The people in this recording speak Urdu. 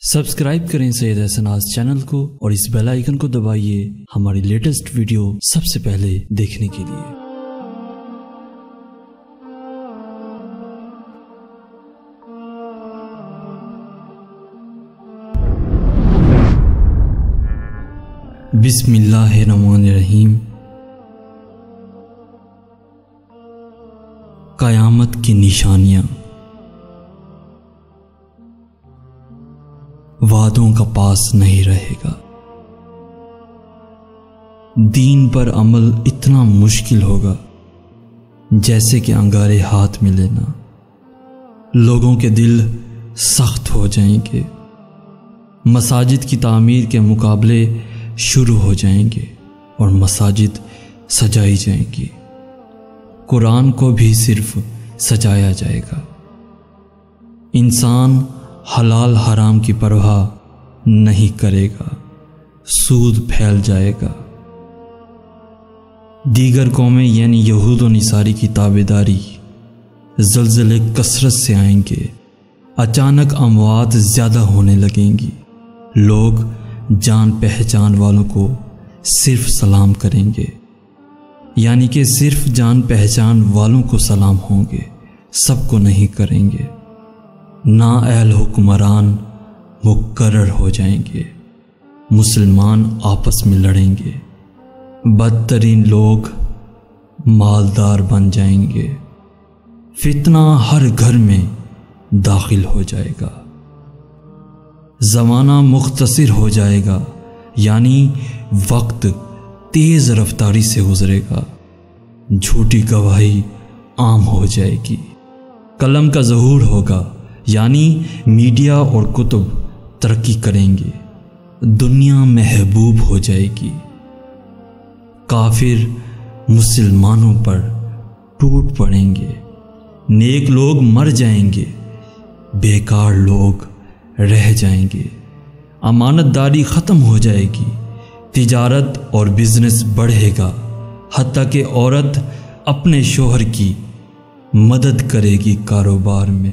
سبسکرائب کریں سید احسناز چینل کو اور اس بیل آئیکن کو دبائیے ہماری لیٹسٹ ویڈیو سب سے پہلے دیکھنے کے لیے۔ بسم اللہ الرحمن الرحیم۔ قیامت کی نشانیاں۔ وعدوں کا پاس نہیں رہے گا۔ دین پر عمل اتنا مشکل ہوگا جیسے کہ انگارے ہاتھ میں لینا۔ لوگوں کے دل سخت ہو جائیں گے۔ مساجد کی تعمیر کے مقابلے شروع ہو جائیں گے اور مساجد سجائی جائیں گی۔ قرآن کو بھی صرف سجایا جائے گا۔ انسان حلال حرام کی پرواہ نہیں کرے گا، سود پھیل جائے گا۔ دیگر قومیں یعنی یہود و نصاری کی تابعداری، زلزلے کثرت سے آئیں گے، اچانک اموات زیادہ ہونے لگیں گی۔ لوگ جان پہچان والوں کو صرف سلام کریں گے، یعنی کہ صرف جان پہچان والوں کو سلام ہوں گے، سب کو نہیں کریں گے۔ نااہل حکمران مقرر ہو جائیں گے، مسلمان آپس میں لڑیں گے، بدترین لوگ مالدار بن جائیں گے، فتنہ ہر گھر میں داخل ہو جائے گا، زمانہ مختصر ہو جائے گا، یعنی وقت تیز رفتاری سے گزرے گا، جھوٹی گواہی عام ہو جائے گی، قلم کا ظہور ہوگا، یعنی میڈیا اور کتب ترقی کریں گے، دنیا محبوب ہو جائے گی، کافر مسلمانوں پر ٹوٹ پڑیں گے، نیک لوگ مر جائیں گے، بیکار لوگ رہ جائیں گے، امانت داری ختم ہو جائے گی، تجارت اور بزنس بڑھے گا، حتیٰ کہ عورت اپنے شوہر کی مدد کرے گی کاروبار میں۔